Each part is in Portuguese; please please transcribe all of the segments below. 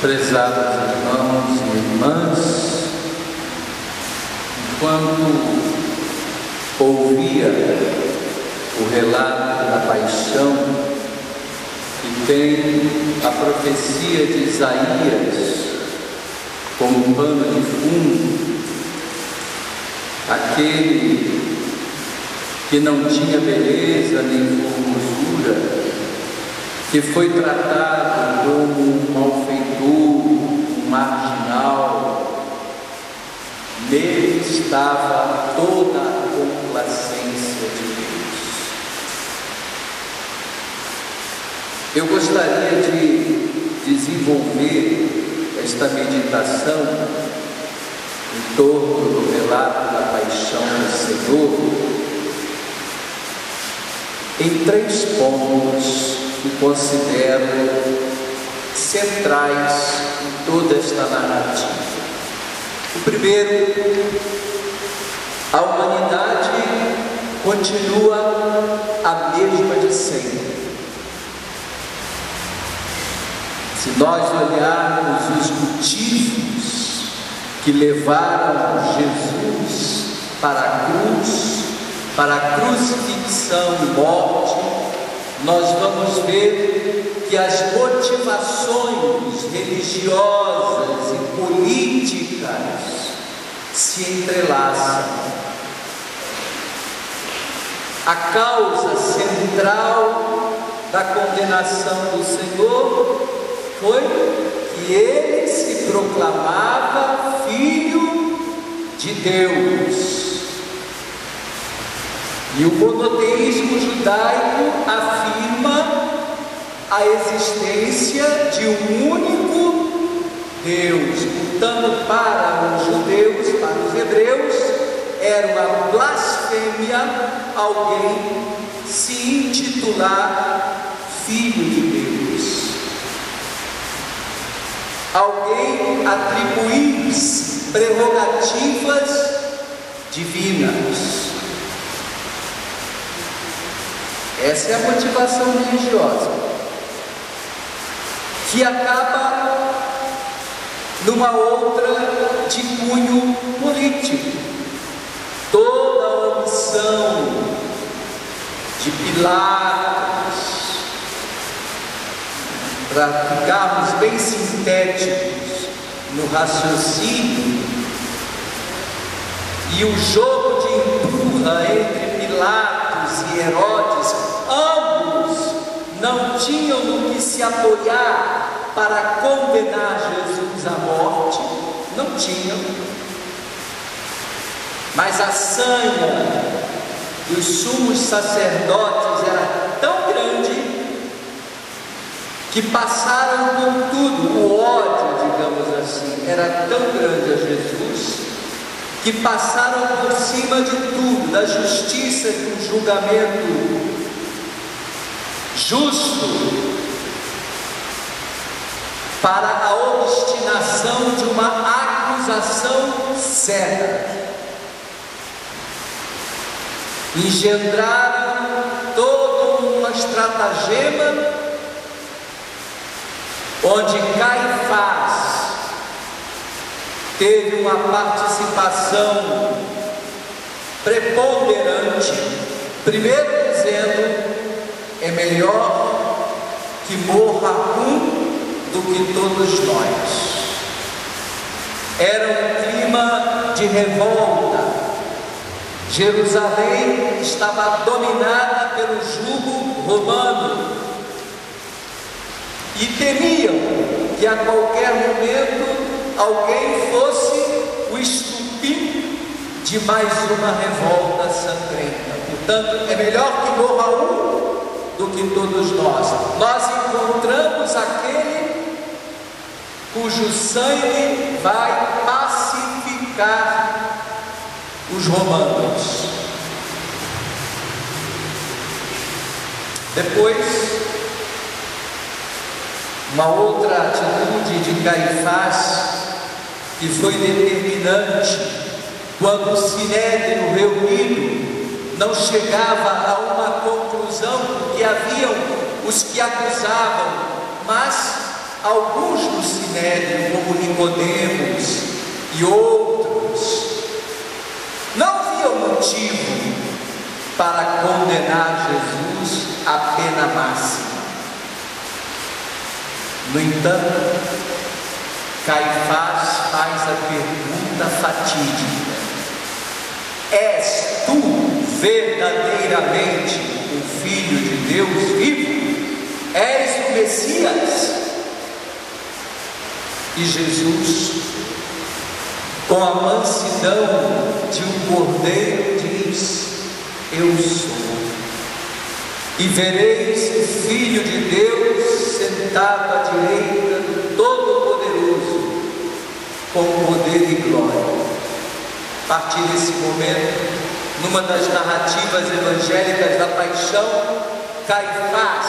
Prezados irmãos e irmãs, enquanto ouvia o relato da paixão que tem a profecia de Isaías como pano de fundo, aquele que não tinha beleza nem formosura, que foi tratado como um malfeitor, um marginal, nele estava toda a complacência de Deus. Eu gostaria de desenvolver esta meditação em torno do relato da paixão do Senhor em 3 pontos que considero centrais em toda esta narrativa. O primeiro, a humanidade continua a mesma de sempre. Se nós olharmos os motivos que levaram Jesus para a crucifixão e morte, nós vamos ver que as motivações religiosas e políticas se entrelaçam. A causa central da condenação do Senhor foi que ele se proclamava filho de Deus. E o monoteísmo judaico afirma a existência de um único Deus. Portanto, para os judeus, para os hebreus, era uma blasfêmia alguém se intitular filho de Deus. Alguém atribuir-se prerrogativas divinas. Essa é a motivação religiosa, que acaba numa outra de cunho político. Toda a omissão de Pilatos, para ficarmos bem sintéticos no raciocínio, e o jogo de empurra entre Pilatos e Herodes, ambos não tinham no que se apoiar para condenar Jesus à morte, não tinham. Mas a sanha dos sumos sacerdotes era tão grande que passaram por tudo. O ódio, digamos assim, era tão grande a Jesus que passaram por cima de tudo, da justiça e do julgamento justo, para a obstinação de uma acusação cega. Engendraram toda uma estratagema onde Caifás teve uma participação preponderante, primeiro dizendo: é melhor que morra um do que todos nós. Era um clima de revolta. Jerusalém estava dominada pelo jugo romano e temiam que a qualquer momento alguém fosse o estupim de mais uma revolta sangrenta. Portanto, é melhor que morra um do que todos nós. Nós encontramos aquele cujo sangue vai pacificar os romanos. Depois, uma outra atitude de Caifás que foi determinante, quando o Sinédrio reunido não chegava a uma conclusão, porque haviam os que acusavam, mas alguns no Sinédrio, como Nicodemos e outros, não viam motivo para condenar Jesus à pena máxima. No entanto, Caifás faz a pergunta fatídica: és tu verdadeiramente o Filho de Deus vivo? És o Messias? E Jesus, com a mansidão de um cordeiro, diz: eu sou. E vereis o Filho de Deus sentado à direita do Todo-Poderoso, com poder e glória. A partir desse momento, numa das narrativas evangélicas da paixão, Caifás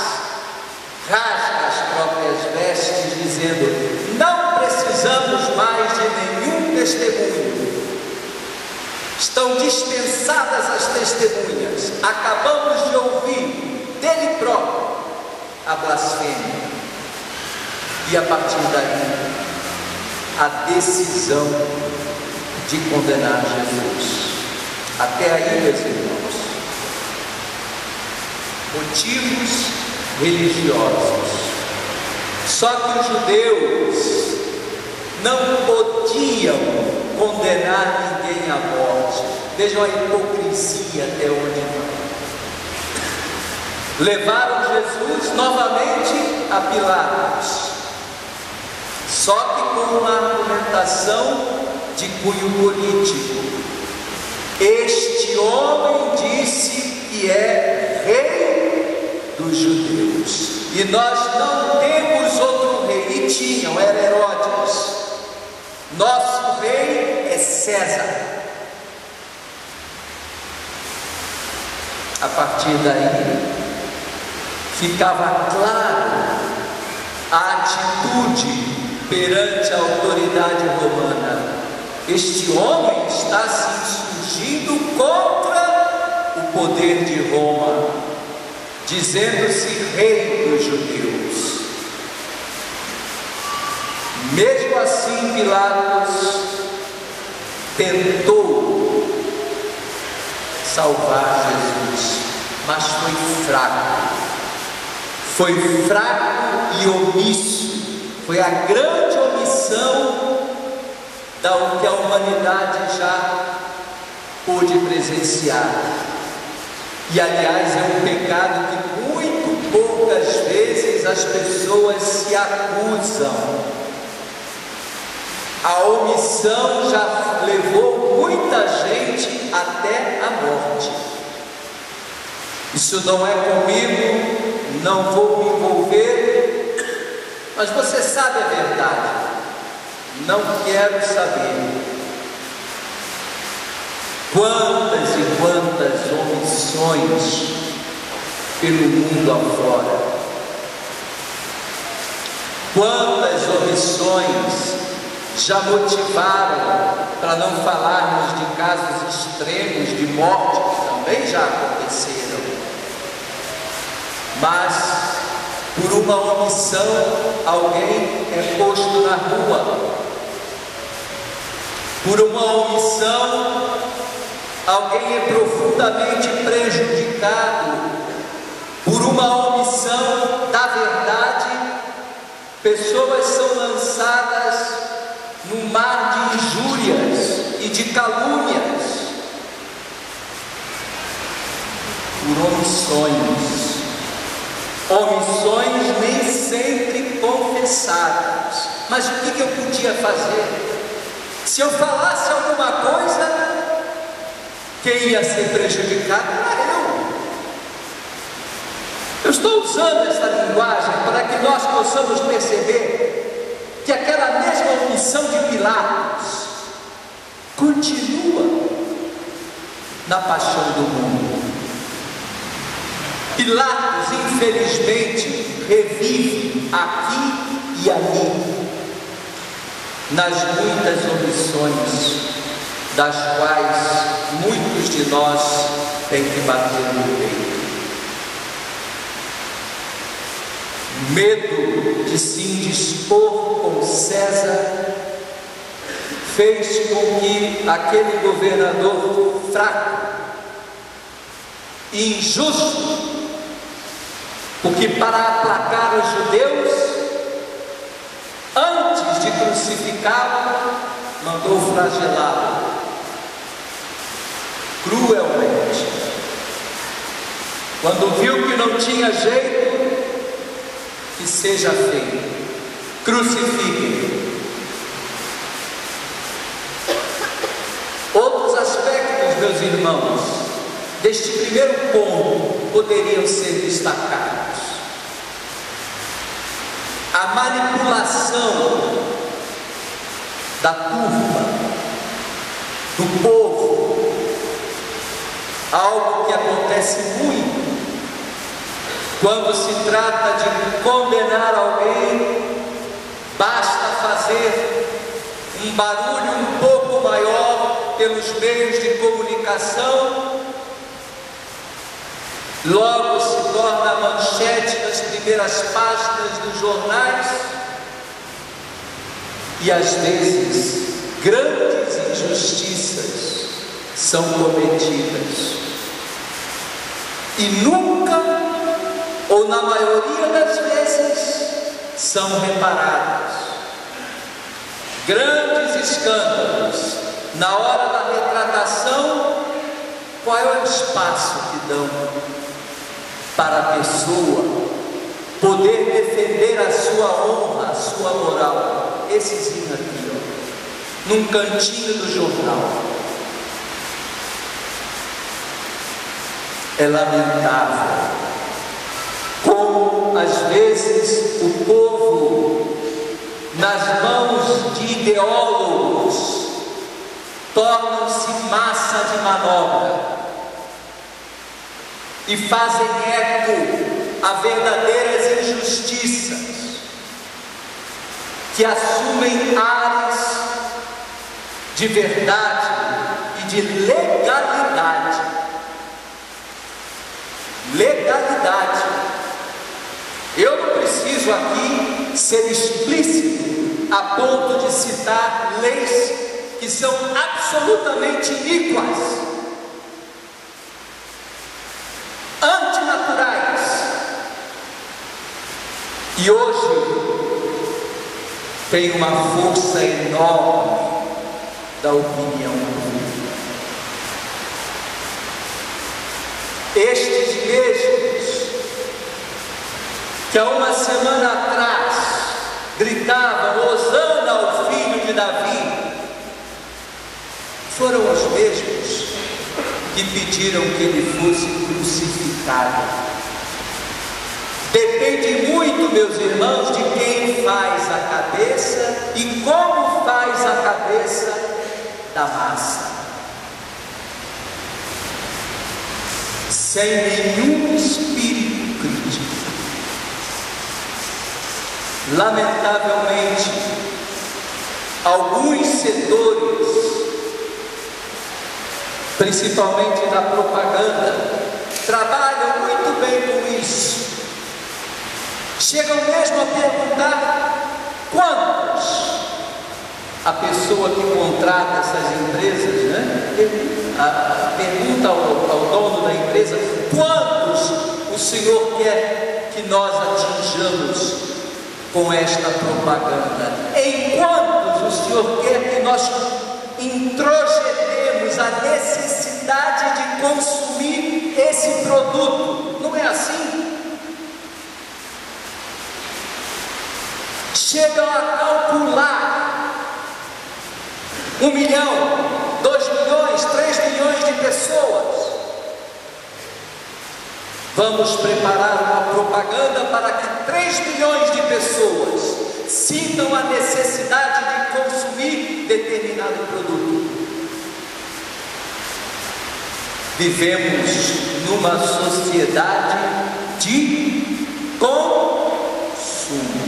rasga as próprias vestes, dizendo: não precisamos mais de nenhum testemunho. Estão dispensadas as testemunhas. Acabamos de ouvir dele próprio a blasfêmia. E a partir daí, a decisão de condenar Jesus. Até aí, meus irmãos, motivos religiosos. Só que os judeus não podiam condenar ninguém à morte. Vejam a hipocrisia até onde vai. Levaram Jesus novamente a Pilatos, só que com uma argumentação de cunho político. Este homem disse que é rei dos judeus, e nós não temos outro rei. E tinham, era Herodes. Nosso rei é César. A partir daí, ficava clara a atitude perante a autoridade romana. Este homem está se insurgindo contra o poder de Roma, dizendo-se rei dos judeus. Mesmo assim, Pilatos tentou salvar Jesus, mas foi fraco. Foi fraco e omisso. Foi a grande omissão da que a humanidade já pôde presenciar. E aliás, é um pecado que muito poucas vezes as pessoas se acusam. A omissão já levou muita gente até a morte. Isso não é comigo, não vou me envolver, mas você sabe a verdade. Não quero saber. Quantas e quantas omissões pelo mundo afora. Quantas omissões já motivaram, para não falarmos de casos extremos de morte que também já aconteceram. Mas por uma omissão alguém é posto na rua. Por uma omissão alguém é profundamente prejudicado. Por uma omissão da verdade, pessoas são lançadas num mar de injúrias e de calúnias. Por omissões. Omissões nem sempre confessadas. Mas o que eu podia fazer? Se eu falasse alguma coisa, quem ia ser prejudicado era eu. Eu estou usando essa linguagem para que nós possamos perceber que aquela mesma omissão de Pilatos continua na paixão do mundo. Pilatos, infelizmente, revive aqui e ali, nas muitas omissões, das quais muitos de nós têm que bater no peito. medo de se indispor com César fez com que aquele governador fraco e injusto, porque para aplacar os judeus, antes de crucificá-lo, mandou flagelá-lo cruelmente. Quando viu que não tinha jeito, que seja feito, crucifiquem. Outros aspectos, meus irmãos, deste primeiro ponto poderiam ser destacados. A manipulação da turba, do povo, algo que acontece muito quando se trata de condenar alguém. Basta fazer um barulho um pouco maior pelos meios de comunicação, logo se torna a manchete das primeiras páginas dos jornais, e às vezes grandes injustiças são cometidas e nunca, ou na maioria das vezes, são reparadas. Grandes escândalos, na hora da retratação, qual é o espaço que dão para a pessoa poder defender a sua honra, a sua moral? Essezinho aqui, ó, num cantinho do jornal. É lamentável como às vezes o povo, nas mãos de ideólogos, tornam-se massa de manobra e fazem eco a verdadeiras injustiças, que assumem ares de verdade e de legalidade. Legalidade. Eu não preciso aqui ser explícito a ponto de citar leis que são absolutamente iníquas, antinaturais, e hoje tem uma força enorme da opinião pública. Estes mesmos que há uma semana atrás gritavam hosana ao filho de Davi, foram os mesmos que pediram que ele fosse crucificado. Depende muito, meus irmãos, de quem faz a cabeça e como faz a cabeça da massa. Sem nenhum espírito crítico. Lamentavelmente, alguns setores, principalmente da propaganda, trabalham muito bem com isso. Chegam mesmo a perguntar quantos a pessoa que contrata essas empresas, né? Pergunta ao dono da empresa: quantos o senhor quer que nós atinjamos com esta propaganda? Em quantos o senhor quer que nós introjetemos a necessidade de consumir esse produto? Não é assim? Chegam a calcular 1 milhão, 2 milhões, 3 milhões de pessoas. Vamos preparar uma propaganda para que 3 milhões de pessoas sintam a necessidade de consumir determinado produto. Vivemos numa sociedade de consumo.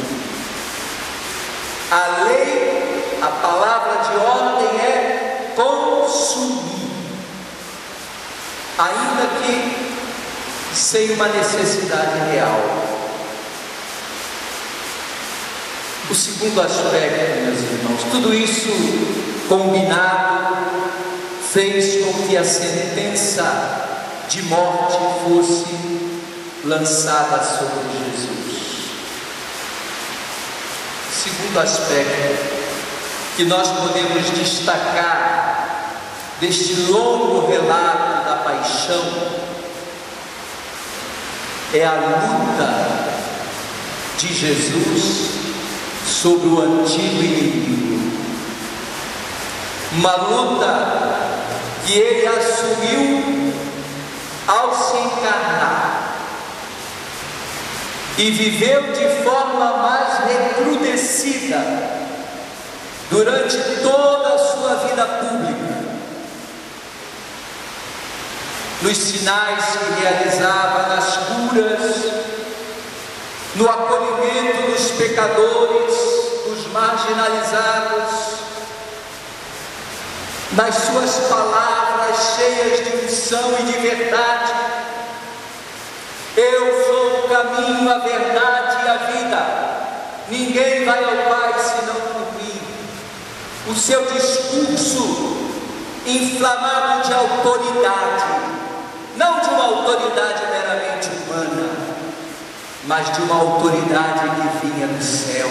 A lei, a palavra de ordem é consumir, ainda que sem uma necessidade real. O segundo aspecto, meus irmãos, tudo isso combinado fez com que a sentença de morte fosse lançada sobre Jesus. Segundo aspecto que nós podemos destacar deste longo relato da paixão é a luta de Jesus sobre o antigo inimigo. Uma luta que ele assumiu ao se encarnar e viveu de forma mais recrudescida durante toda a sua vida pública, nos sinais que realizava, nas curas, no acolhimento dos pecadores, dos marginalizados, nas suas palavras cheias de unção e de verdade. Eu sou o caminho, a verdade e a vida. Ninguém vai ao Pai senão por mim. O seu discurso inflamado de autoridade, não de uma autoridade meramente humana, mas de uma autoridade que vinha do céu,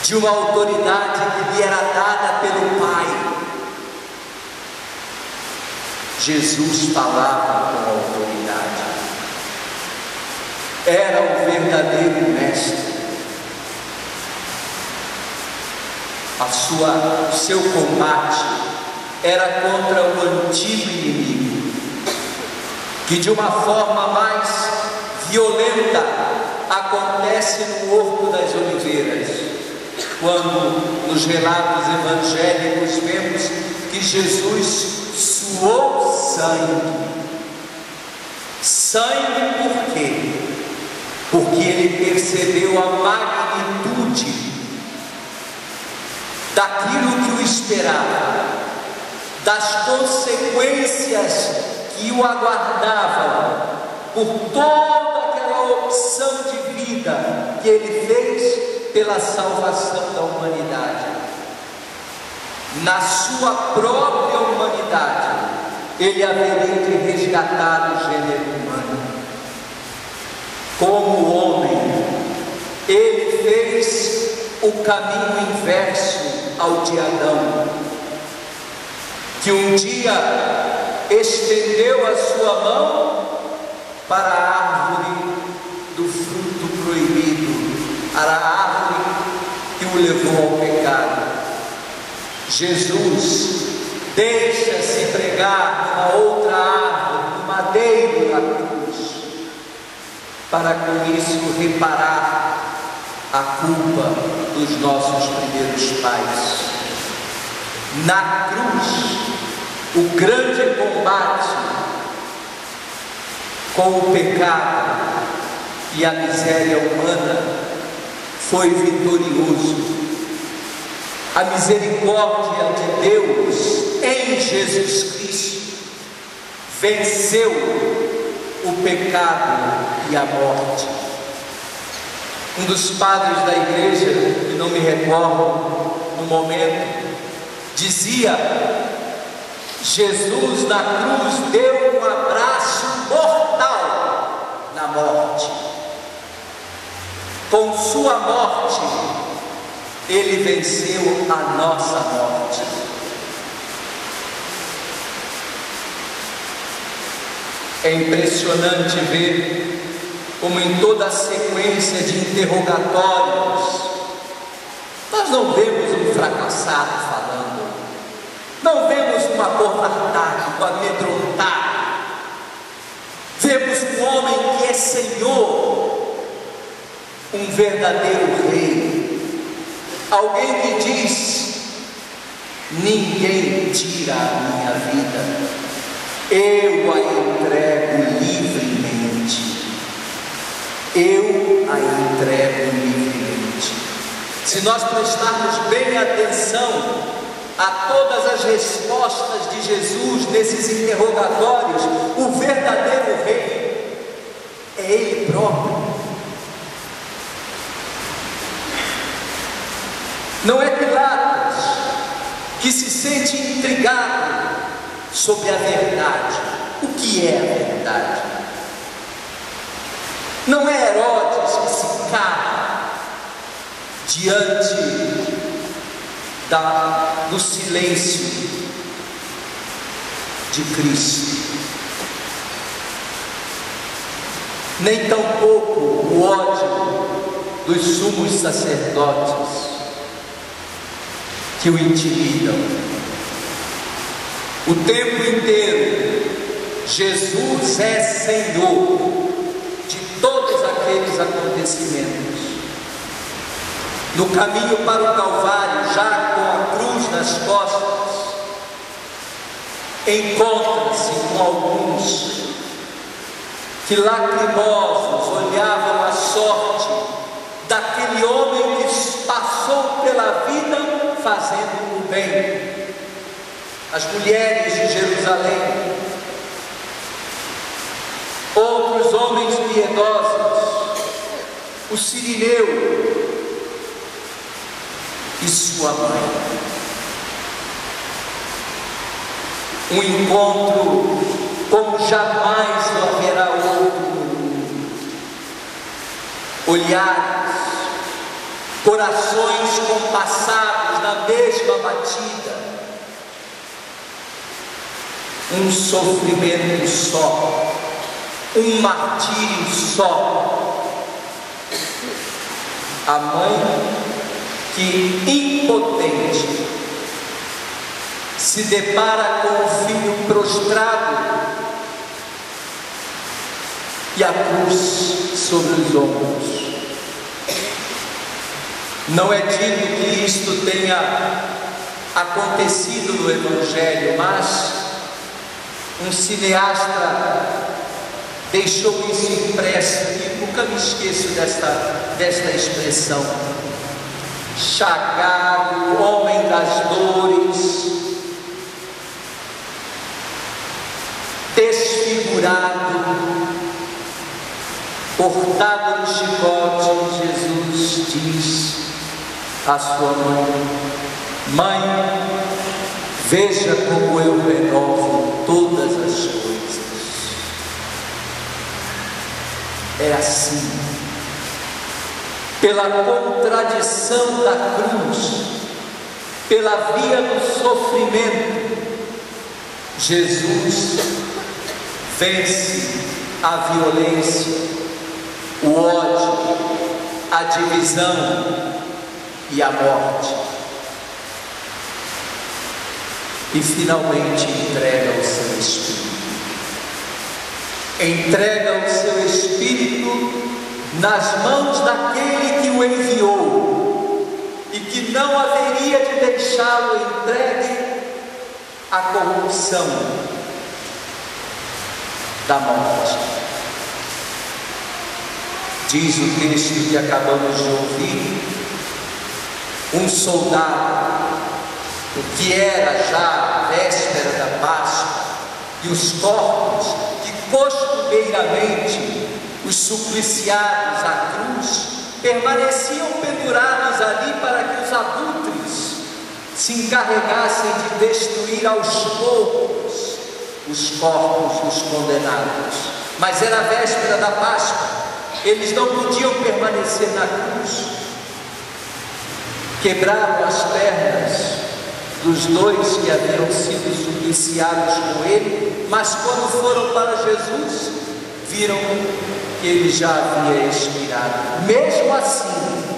de uma autoridade que lhe era dada pelo Pai. Jesus falava com autoridade, era o verdadeiro mestre. O seu combate era contra o antigo inimigo, que de uma forma mais violenta acontece no Horto das Oliveiras, quando nos relatos evangélicos vemos que Jesus suou sangue por quê? Porque ele percebeu a magnitude daquilo que o esperava, das consequências que o aguardavam por toda aquela opção de vida que ele fez pela salvação da humanidade. Na sua própria humanidade, ele haveria de resgatar o gênero humano. Como homem, ele fez o caminho inverso ao de Adão, que um dia estendeu a sua mão para a árvore do fruto proibido, para a árvore que o levou ao pecado. Jesus deixa-se pregar numa outra árvore, no madeiro da cruz, para com isso reparar a culpa dos nossos primeiros pais. Na cruz, o grande combate com o pecado e a miséria humana foi vitorioso. A misericórdia de Deus em Jesus Cristo venceu o pecado e a morte. Um dos padres da igreja, que não me recordo no momento, dizia: Jesus na cruz deu um abraço mortal na morte. Com sua morte, ele venceu a nossa morte. É impressionante ver como em toda a sequência de interrogatórios, nós não vemos um fracassado falando, não vemos um acovardado, um amedrontado, vemos um homem que é Senhor, um verdadeiro rei, alguém que diz: ninguém tira a minha vida, eu a entrego livremente. Eu a entrego livremente. Se nós prestarmos bem atenção a todas as respostas de Jesus nesses interrogatórios, o verdadeiro rei é Ele próprio. sente intrigado sobre a verdade. O que é a verdade? Não é Herodes que se cala diante do silêncio de Cristo, nem tampouco o ódio dos sumos sacerdotes que o intimidam. O tempo inteiro, Jesus é Senhor de todos aqueles acontecimentos. No caminho para o Calvário, já com a cruz nas costas, encontra-se com alguns que lacrimosos olhavam a sorte daquele homem que passou pela vida fazendo o bem. As mulheres de Jerusalém, outros homens piedosos, o sirineu e sua mãe. Um encontro como jamais não haverá outro no mundo. Olhares, corações compassados na mesma batida, um sofrimento só, um martírio só. A mãe que, impotente, se depara com o filho prostrado e a cruz sobre os ombros. Não é dito que isto tenha acontecido no Evangelho, mas um cineasta deixou isso impresso e nunca me esqueço desta expressão. Chagado, homem das dores, desfigurado, cortado no chicote, Jesus diz à sua mãe: mãe, veja como eu renovo todas as coisas. É assim, pela contradição da cruz, pela via do sofrimento, Jesus vence a violência, o ódio, a divisão e a morte, e finalmente entrega o seu Espírito. Entrega o seu Espírito nas mãos daquele que o enviou e que não haveria de deixá-lo entregue à corrupção da morte. Diz o texto que acabamos de ouvir: um soldado, o que era já a véspera da Páscoa, e os corpos que costumeiramente os supliciados à cruz permaneciam pendurados ali para que os abutres se encarregassem de destruir aos poucos os corpos dos condenados. Mas era a véspera da Páscoa, eles não podiam permanecer na cruz. Quebraram as pernas dos dois que haviam sido supliciados com ele, mas quando foram para Jesus, viram que ele já havia expirado. Mesmo assim,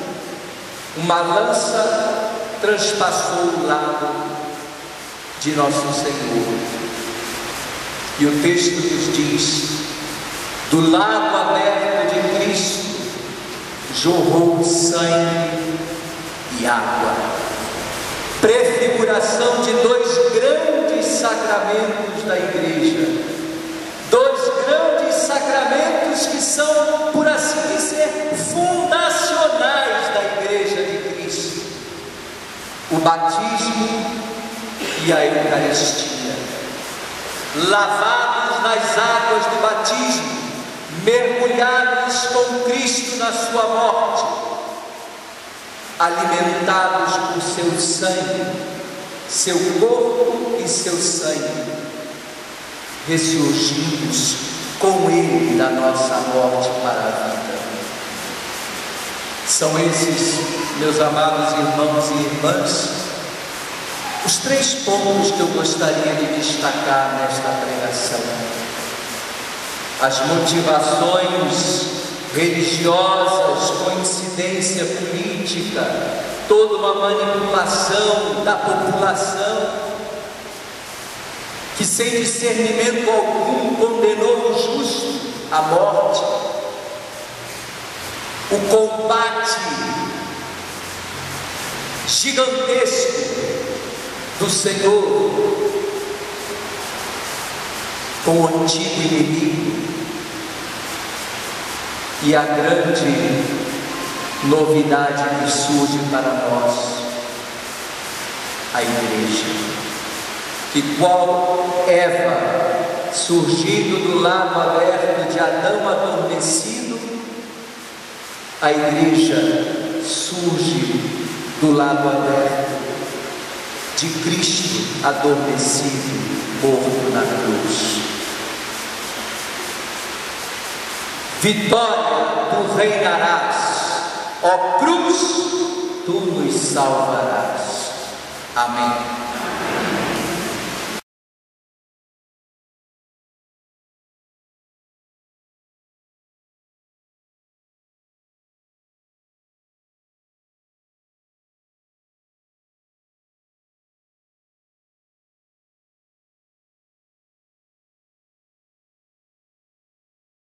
uma lança transpassou o lado de nosso Senhor, e o texto nos diz: do lado aberto de Cristo jorrou sangue e água, prefiguração de dois grandes sacramentos da igreja, dois grandes sacramentos que são, por assim dizer, fundacionais da igreja de Cristo: o batismo e a Eucaristia. Lavados nas águas do batismo, mergulhados com Cristo na sua morte, alimentados por seu sangue, seu corpo e seu sangue, ressurgimos com Ele da nossa morte para a vida. São esses, meus amados irmãos e irmãs, os 3 pontos que eu gostaria de destacar nesta pregação. As motivações religiosas, coincidência política, toda uma manipulação da população que sem discernimento algum condenou o justo à morte. O combate gigantesco do Senhor com o antigo inimigo, e a grande novidade que surge para nós, a igreja, que qual Eva, surgindo do lado aberto de Adão adormecido, a igreja surge do lado aberto de Cristo adormecido, morto na cruz. Vitória, tu reinarás, ó cruz, tu nos salvarás. Amém.